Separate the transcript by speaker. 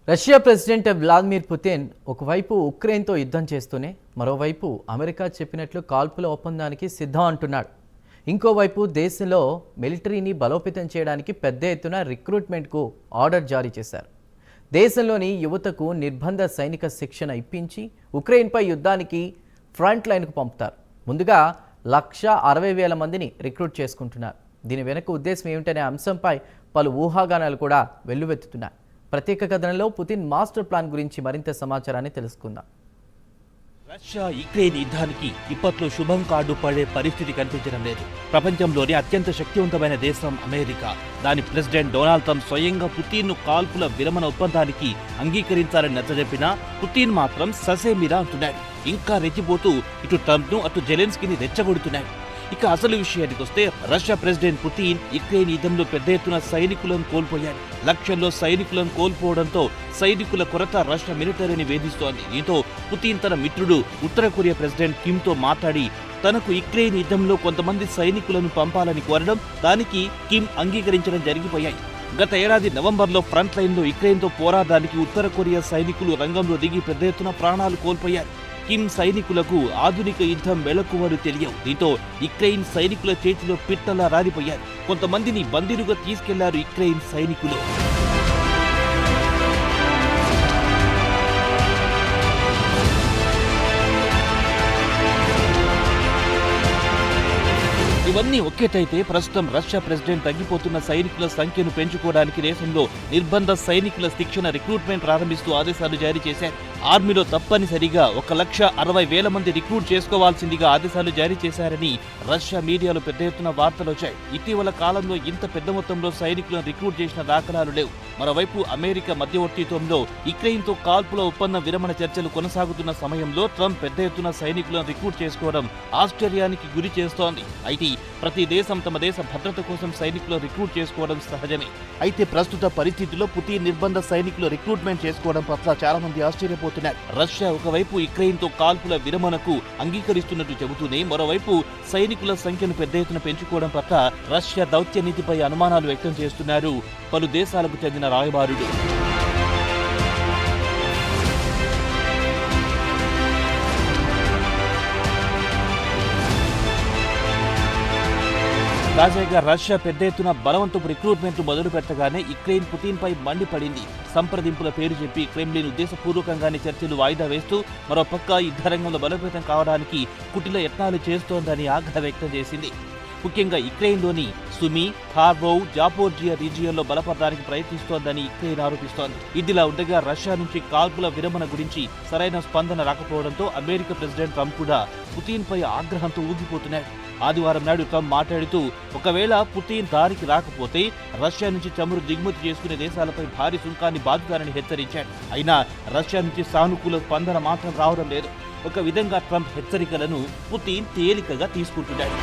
Speaker 1: Russia president Vladimir Putin ఒకవైపు ఉక్రెయిన్తో యుద్ధం చేస్తూనే మరోవైపు అమెరికా చెప్పినట్లు కాల్పుల ఒప్పందానికి సిద్ధం అంటున్నాడు. ఇంకోవైపు దేశంలో మిలిటరీని బలోపేతం చేయడానికి పెద్ద ఎత్తున రిక్రూట్మెంట్కు ఆర్డర్ జారీ చేశారు. దేశంలోని యువతకు నిర్బంధ సైనిక శిక్షణ ఇప్పించి ఉక్రెయిన్పై యుద్ధానికి ఫ్రంట్ లైన్కు పంపుతారు. ముందుగా 1,60,000 మందిని రిక్రూట్ చేసుకుంటున్నారు. దీని వెనుక ఉద్దేశం ఏమిటనే అంశంపై పలు ఊహాగానాలు కూడా వెల్లువెత్తుతున్నాయి. ప్రత్యేక కథనంలో పుతిన్ మాస్టర్ ప్లాన్ గురించి మరింత సమాచారాన్ని తెలుసుకుందాం.
Speaker 2: రష్యా యుక్రెయిన్ యుద్ధానికి ఇప్పట్లో శుభం కార్డు పడే పరిస్థితి కనిపించడం లేదు. ప్రపంచంలోని అత్యంత శక్తివంతమైన దేశం అమెరికా, దాని ప్రెసిడెంట్ డొనాల్డ్ ట్రంప్ స్వయంగా పుతిన్ను కాల్పుల విరమణ ఒప్పందానికి అంగీకరించాలని నచ్చజెప్పినా పుతిన్ మాత్రం ససేమిరా అంటున్నాడు. ఇంకా రెచ్చిపోతూ ఇటు ట్రంప్ను అటు జెలెన్స్కీని రెచ్చగొడుతున్నాడు. ఇక అసలు విషయానికి వస్తే రష్యా ప్రెసిడెంట్ పుతిన్ యుక్రెయిన్ యుద్ధంలో పెద్ద ఎత్తున సైనికులను కోల్పోయాడు. లక్షల్లో సైనికులను కోల్పోవడంతో సైనికుల కొరత రష్యా మిలిటరీని వేధిస్తోంది. దీంతో పుతిన్ తన మిత్రుడు ఉత్తర కొరియా ప్రెసిడెంట్ కిమ్తో మాట్లాడి తనకు యుక్రెయిన్ యుద్ధంలో కొంతమంది సైనికులను పంపాలని కోరడం, దానికి కిమ్ అంగీకరించడం జరిగిపోయాయి. గత ఏడాది నవంబర్లో ఫ్రంట్ లైన్లో యుక్రెయిన్తో పోరాడడానికి ఉత్తర కొరియా సైనికులు రంగంలో దిగి పెద్ద ఎత్తున ప్రాణాలు కోల్పోయారు. కిమ్ సైనికులకు ఆధునిక యుద్ధం మెళకువలు తెలియవు. దీంతో యుక్రెయిన్ సైనికుల చేతిలో పిట్టలా రాలిపోయారు. కొంతమందిని బందీలుగా తీసుకెళ్లారు యుక్రెయిన్ సైనికులు. ఇవన్నీ ఒకేటైతే ప్రస్తుతం రష్యా ప్రెసిడెంట్ తగ్గిపోతున్న సైనికుల సంఖ్యను పెంచుకోవడానికి దేశంలో నిర్బంధ సైనికుల శిక్షణ రిక్రూట్మెంట్ ప్రారంభిస్తూ ఆదేశాలు జారీ చేశారు. ఆర్మీలో తప్పనిసరిగా 1,60,000 మంది రిక్రూట్ చేసుకోవాల్సిందిగా ఆదేశాలు జారీ చేశారని రష్యా మీడియాలో పెద్ద ఎత్తున వార్తలు వచ్చాయి. ఇటీవల కాలంలో ఇంత పెద్ద మొత్తంలో సైనికులను రిక్రూట్ చేసిన దాఖలాలు లేవు. మరోవైపు అమెరికా మధ్యవర్తిత్వంలో యుక్రెయిన్తో కాల్పుల ఒప్పంద విరమణ చర్చలు కొనసాగుతున్న సమయంలో ట్రంప్ పెద్ద ఎత్తున సైనికులను రిక్రూట్ చేసుకోవడం ఆశ్చర్యానికి గురి చేస్తోంది. అయితే ప్రతి దేశం తమ దేశ భద్రత కోసం సైనికులు రిక్రూట్ చేసుకోవడం సహజమే. అయితే ప్రస్తుత పరిస్థితుల్లో పుతిన్ నిర్బంధ సైనికులు రిక్రూట్మెంట్ చేసుకోవడం పట్ల చాలా మంది ఆశ్చర్యపోతున్నారు. రష్యా ఒకవైపు యుక్రెయిన్తో కాల్పుల విరమణకు అంగీకరిస్తున్నట్టు చెబుతూనే మరోవైపు సైనికుల సంఖ్యను పెద్ద ఎత్తున పెంచుకోవడం పట్ల రష్యా దౌత్య నీతిపై అనుమానాలు వ్యక్తం చేస్తున్నారు పలు దేశాలకు చెందిన రాయబారులు. తాజాగా రష్యా పెద్ద ఎత్తున బలవంతపు రిక్రూట్మెంట్ మొదలు పెట్టగానే యుక్రెయిన్ పుతిన్పై మండిపడింది. సంప్రదింపుల పేరు చెప్పి క్రెమ్లిన్ ఉద్దేశపూర్వకంగానే చర్చలు వాయిదా వేస్తూ మరోపక్క యుద్ధ రంగంలో బలోపేతం కావడానికి కుటిల యత్నాలు చేస్తోందని ఆగ్రహం వ్యక్తం చేసింది. ముఖ్యంగా యుక్రెయిన్లోని సుమి, ఖార్కోవ్, జాపోర్జియా రీజియన్లో బలపడడానికి ప్రయత్నిస్తోందని యుక్రెయిన్ ఆరోపిస్తోంది. ఇదిలా ఉండగా రష్యా నుంచి కాల్పుల విరమణ గురించి సరైన స్పందన రాకపోవడంతో అమెరికా ప్రెసిడెంట్ ట్రంప్ కూడా పుతిన్పై ఆగ్రహంతో ఊగిపోతున్నాడు. ఆదివారం నాడు ట్రంప్ మాట్లాడుతూ ఒకవేళ పుతిన్ దారికి రాకపోతే రష్యా నుంచి చమురు దిగుమతి చేసుకునే దేశాలపై భారీ సుంకాన్ని బాదుతారని హెచ్చరించాడు. అయినా రష్యా నుంచి సానుకూల స్పందన మాత్రం రావడం లేదు. ఒక విధంగా ట్రంప్ హెచ్చరికలను పుతిన్ తేలికగా తీసుకుంటున్నాడు.